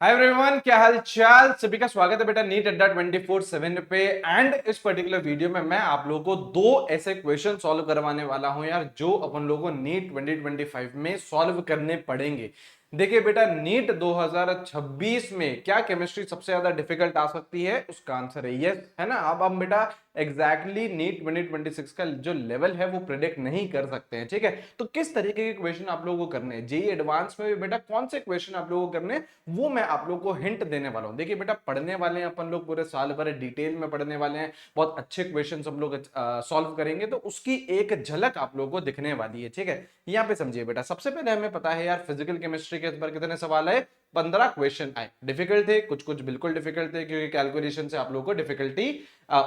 Hi everyone, क्या हाल चाल। सभी का स्वागत है बेटा नीट अड्डा 24/7 पे। एंड इस पर्टिकुलर वीडियो में मैं आप लोगों को दो ऐसे क्वेश्चन सॉल्व करवाने वाला हूं यार, जो अपन लोगों को नीट 2025 में सॉल्व करने पड़ेंगे। देखिए बेटा, नीट 2026 में क्या केमिस्ट्री सबसे ज्यादा डिफिकल्ट आ सकती है, उसका आंसर है यस, है ना। अब हम बेटा एग्जैक्टली नीट 2026 का जो लेवल है वो प्रिडिक्ट नहीं कर सकते हैं, ठीक है। तो किस तरीके के क्वेश्चन आप लोगों को करने हैं, जेई एडवांस में भी बेटा कौन से क्वेश्चन आप लोगों को करने हैं, वो मैं आप लोगों को हिंट देने वाला हूं। देखिए बेटा, पढ़ने वाले हैं अपन लोग पूरे साल भर, डिटेल में पढ़ने वाले हैं, बहुत अच्छे क्वेश्चन हम लोग सॉल्व करेंगे, तो उसकी एक झलक आप लोगों को दिखने वाली है, ठीक है। यहाँ पे समझिए बेटा, सबसे पहले हमें पता है यार, फिजिकल केमिस्ट्री के इस बार कितने सवाल आए, 15 क्वेश्चन आए। डिफिकल्ट थे, कुछ कुछ बिल्कुल डिफिकल्ट थे, क्योंकि कैलकुलेशन से आप लोगों को डिफिकल्टी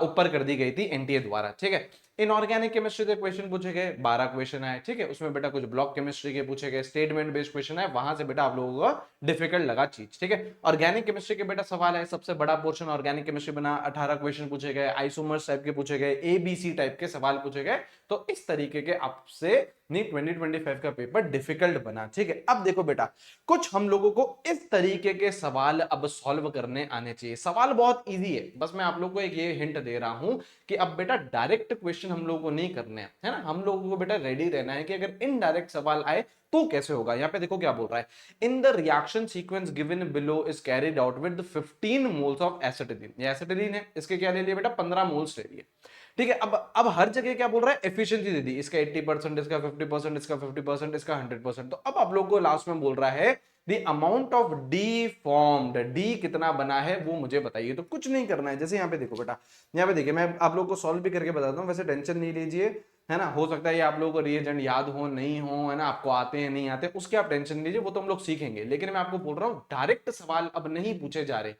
ऊपर कर दी गई थी एनटीए द्वारा, ठीक है। इनऑर्गेनिक केमिस्ट्री के क्वेश्चन पूछे गए, 12 क्वेश्चन आए, ठीक है। उसमें बेटा कुछ ब्लॉक केमिस्ट्री के पूछे गए, स्टेटमेंट बेस्ड क्वेश्चन है, वहां से बेटा आप लोगों को डिफिकल्ट लगा चीज, ठीक है। ऑर्गेनिक केमिस्ट्री के बेटा सवाल है, सबसे बड़ा पोर्शन ऑर्गेनिक केमिस्ट्री बना, 18 क्वेश्चन पूछे गए, आइसोमर्स टाइप के पूछे गए, एबीसी टाइप के सवाल पूछे गए। तो इस तरीके के आपसे नीट 2025 का पेपर डिफिकल्ट बना, ठीक है। अब देखो बेटा, कुछ हम लोगों को इस तरीके के सवाल अब सॉल्व करने आने चाहिए। सवाल बहुत इजी है, बस मैं आप लोगों को एक ये हिंट दे रहा हूं कि अब बेटा डायरेक्ट क्वेश्चन हम लोगों को नहीं करने हैं, है ना। हम लोगों को बेटा रेडी रहना है कि अगर इनडायरेक्ट सवाल आए तो कैसे होगा। यहां पे देखो क्या बोल रहा है, in the reaction sequence given below is carried out with 15 moles of acetylene. ये एसिटिलीन है, इसके क्या ले लिए बेटा, 15 मोल्स ले लिए, ठीक है। अब हर जगह क्या बोल रहा है, एफिशिएंसी दे दी, इसका 80%, इसका 50%, इसका 50%, इसका 100%। तो अब आप लोग को लास्ट में बोल रहा है the amount of D formed, D कितना बना है वो मुझे बताइए। तो कुछ नहीं करना है, जैसे यहाँ पे देखो बेटा, यहाँ पे देखिए, मैं आप लोग को सॉल्व भी करके बताता हूँ, वैसे टेंशन नहीं लीजिए, है ना। हो सकता है ये आप लोगों को रिएजेंट याद हो नहीं हो, है ना, आपको आते हैं नहीं आते, उसके आप टेंशन लीजिए, वो तो हम लोग सीखेंगे। लेकिन मैं आपको बोल रहा हूँ डायरेक्ट सवाल अब नहीं पूछे जा रहे।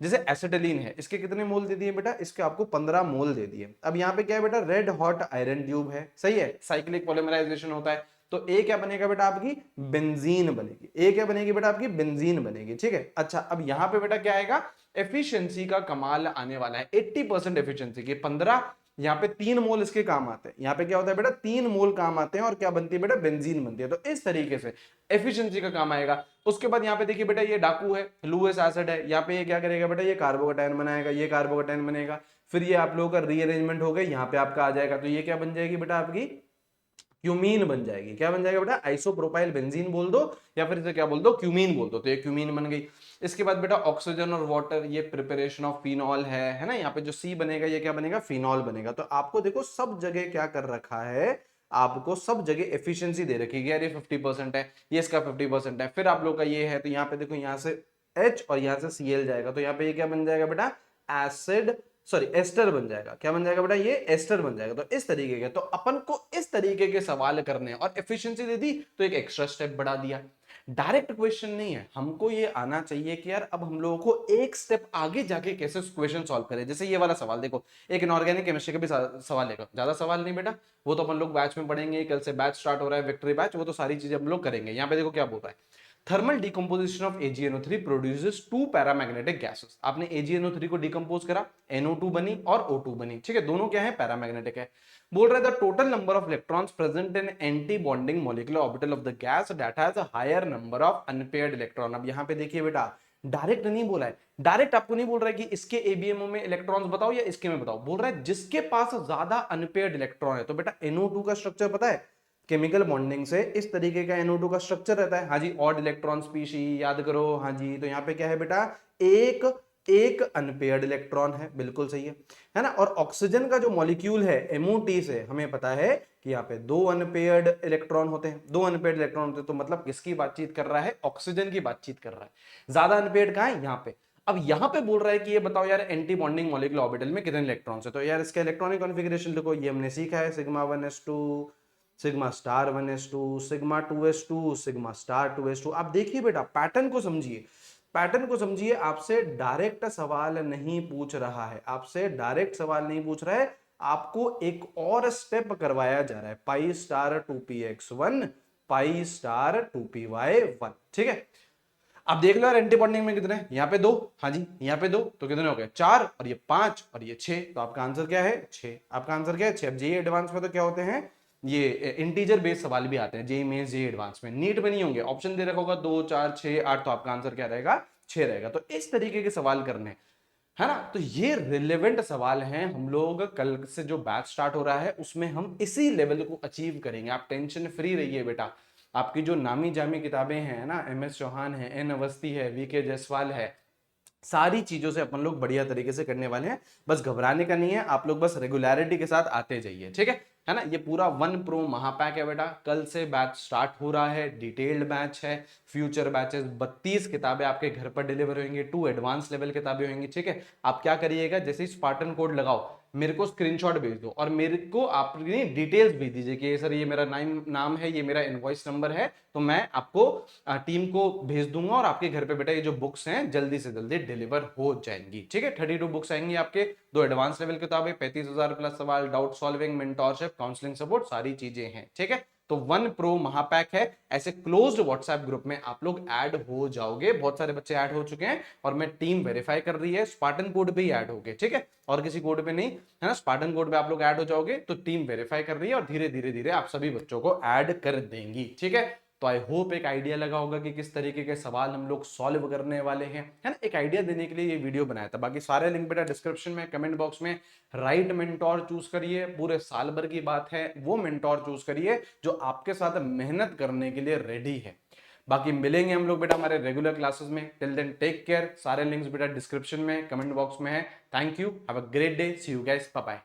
जैसे एसिटिलीन है, इसके कितने मोल दे दिए बेटा, इसके आपको 15 मोल दे दिए। अब यहाँ पे क्या है बेटा, रेड हॉट आयरन ट्यूब है, सही है, साइक्लिक पॉलीमराइजेशन होता है, तो ए क्या बनेगा बेटा, आपकी बेंजीन बनेगी। ए क्या बनेगी बेटा, आपकी बेंजीन बनेगी, ठीक है। अच्छा, अब यहाँ पे बेटा क्या आएगा, एफिशिएंसी का कमाल आने वाला है, 80% एफिशिएंसी की 15, यहाँ पे 3 मोल इसके काम आते हैं। यहाँ पे क्या होता है बेटा, 3 मोल काम आते हैं, और क्या बनती है बेटा, बेंजीन बनती है। तो इस तरीके से एफिशिएंसी का काम आएगा। उसके बाद यहाँ पे देखिए बेटा, ये डाकू है, लुइस एसिड है, यहाँ पे ये क्या करेगा बेटा, ये कार्बोकैटायन बनाएगा, ये कार्बोकैटायन बनेगा, फिर ये आप लोगों का रीअरेंजमेंट हो गया, यहाँ पे आपका आ जाएगा, तो ये क्या बन जाएगी बेटा, आपकी क्यूमीन बन जाएगी। क्या बन जाएगा बेटा, आइसोप्रोपाइल बेंजीन बोल दो, या फिर इसे क्या बोल दो, क्यूमीन बोल दो, तो ये क्यूमीन बन गई। इसके बाद बेटा ऑक्सीजन और वाटर, ये प्रिपरेशन ऑफ फिनॉल है ना। यहाँ पे जो सी बनेगा, ये क्या बनेगा, फिनॉल बनेगा। तो आपको देखो सब जगह क्या कर रखा है, आपको सब जगह एफिशिएंसी दे रखी है यार, ये 50% है, ये इसका 50% है, फिर आप लोग का ये है, तो यहाँ पे देखो, यहाँ से H और यहाँ से Cl जाएगा, तो यहाँ पे ये क्या बन जाएगा बेटा, एसिड, सॉरी एस्टर बन जाएगा। क्या बन जाएगा बेटा, ये एस्टर बन जाएगा। तो इस तरीके के, तो अपन को इस तरीके के सवाल करने हैं, और एफिशिएंसी दे दी तो एक एक्स्ट्रा स्टेप बढ़ा दिया। डायरेक्ट क्वेश्चन नहीं है, हमको ये आना चाहिए कि यार अब हम लोगों को एक स्टेप आगे जाके कैसे क्वेश्चन सॉल्व करें। जैसे ये वाला सवाल देखो, एक इनऑर्गेनिक केमिस्ट्री का भी सवाल लेगा, ज्यादा सवाल नहीं बेटा, वो तो अपन लोग बैच में पढ़ेंगे, कल से बैच स्टार्ट हो रहा है, विक्ट्री बैच, वो तो सारी चीजें हम लोग करेंगे। यहाँ पे देखो क्या बोल रहा है, thermal decomposition of AgNO3 produces 2 paramagnetic gases. आपने AgNO3 को डिकम्पोज करा, NO2 बनी और O2 बनी, ठीक है, दोनों क्या है, पैरामैग्नेटिक है। बोल रहा है the total number of electrons present in anti bonding molecular orbital of the gas that has a higher number of unpaired electron. अब यहाँ पे देखिए बेटा, डायरेक्ट नहीं बोला है, डायरेक्ट आपको नहीं बोल रहा है कि इसके एबीएमओ में इलेक्ट्रॉन्स बताओ या इसके में बताओ, बोल रहा है जिसके पास ज्यादा अनपेयर्ड इलेक्ट्रॉन है। तो बेटा NO2 का स्ट्रक्चर पता है, केमिकल बॉन्डिंग से इस तरीके का NO2 का स्ट्रक्चर रहता है, हाँ जी, ऑड इलेक्ट्रॉन स्पीशीज याद करो, हाँ जी। तो यहाँ पे क्या है बेटा, एक एक अनपेयर्ड इलेक्ट्रॉन है, बिल्कुल सही है ना। और ऑक्सीजन का जो मॉलिक्यूल है MOT से हमें पता है कि यहाँ पे 2 अनपेयर्ड इलेक्ट्रॉन होते हैं, 2 अनपेयर्ड इलेक्ट्रॉन होते हैं, तो मतलब किसकी बातचीत कर रहा है, ऑक्सीजन की बातचीत कर रहा है। ज्यादा अनपेयर्ड कहाँ है, यहाँ पे। अब यहाँ पे बोल रहा है कि ये बताओ यार, एंटी बॉन्डिंग मॉलिक्यूलर ऑर्बिटल में कितने इलेक्ट्रॉन्स है। तो यार इसका इलेक्ट्रॉनिक कॉन्फ़िगरेशन देखो, ये हमने सीखा है, sigma 1s2, sigma star 1s2, sigma 2s2, sigma star 2s2। आप देखिए बेटा, पैटर्न को समझिए, पैटर्न को समझिए। आपसे डायरेक्ट सवाल नहीं पूछ रहा है, आपसे डायरेक्ट सवाल नहीं पूछ रहा है, आपको एक और स्टेप करवाया जा रहा है, pi star 2px1, pi star 2py1, ठीक है। अब देख लो यार, एंटी बॉन्डिंग में कितने, यहाँ पे 2, हाँ जी, यहाँ पे 2, तो कितने हो गए, 4, और ये 5, और ये 6, तो आपका आंसर क्या है, 6। आपका आंसर क्या है, 6। अब जेई एडवांस में तो क्या होते हैं, ये इंटीजर बेस्ड सवाल भी आते हैं, जेई मेंस जेई एडवांस में, नीट में नहीं होंगे। ऑप्शन दे रखा होगा 2, 4, 6, 8, तो आपका आंसर क्या रहेगा, 6 रहेगा। तो इस तरीके के सवाल करने, है ना। तो ये रिलेवेंट सवाल हैं। हम लोग कल से जो बैच स्टार्ट हो रहा है उसमें हम इसी लेवल को अचीव करेंगे। आप टेंशन फ्री रहिए बेटा। आपकी जो नामी जामी किताबें हैं ना, MS चौहान है, N अवस्थी है, VK जायसवाल है, सारी चीजों से अपन लोग बढ़िया तरीके से करने वाले हैं। बस घबराने का नहीं है, आप लोग बस रेगुलरिटी के साथ आते जाइए, ठीक है ना। ये पूरा 1 प्रो महापैक है बेटा। कल से बैच स्टार्ट हो रहा है, डिटेल्ड बैच है। फ्यूचर बैचेस 32 किताबें आपके घर पर डिलीवर होंगे, 2 एडवांस लेवल किताबें होंगी, ठीक है। आप क्या करिएगा, जैसे ही स्पार्टन कोड लगाओ, मेरे को स्क्रीनशॉट भेज दो और मेरे को अपनी डिटेल्स भेज दीजिए कि सर ये मेरा नाम है, ये मेरा इनवॉइस नंबर है, तो मैं आपको टीम को भेज दूंगा और आपके घर पे बेटा ये जो बुक्स हैं जल्दी से जल्दी डिलीवर हो जाएंगी, ठीक है। 32 बुक्स आएंगी आपके, 2 एडवांस लेवल किताबें, 35,000 प्लस सवाल, doubt solving, mentorship, counselling support, सारी चीजें हैं, ठीक है। तो 1 प्रो महापैक है। ऐसे क्लोज्ड व्हाट्सएप ग्रुप में आप लोग ऐड हो जाओगे। बहुत सारे बच्चे ऐड हो चुके हैं और मैं टीम वेरीफाई कर रही है, स्पार्टन कोड पे ही ऐड हो गए, ठीक है, और किसी कोड पे नहीं, है ना। स्पार्टन कोड पे आप लोग ऐड हो जाओगे तो टीम वेरीफाई कर रही है और धीरे धीरे धीरे आप सभी बच्चों को ऐड कर देंगी, ठीक है। तो आई होप एक आइडिया लगा होगा कि किस तरीके के सवाल हम लोग सॉल्व करने वाले हैं, है ना। एक आइडिया देने के लिए ये वीडियो बनाया था। बाकी सारे लिंक बेटा डिस्क्रिप्शन में, कमेंट बॉक्स में। राइट मेंटोर चूज करिए, पूरे साल भर की बात है, वो मेंटोर चूज करिए जो आपके साथ मेहनत करने के लिए रेडी है। बाकी मिलेंगे हम लोग बेटा हमारे रेगुलर क्लासेस में। Till then take care. सारे लिंक्स बेटा डिस्क्रिप्शन में, कमेंट बॉक्स में है। Thank you, have a great day, see you guys, bye bye.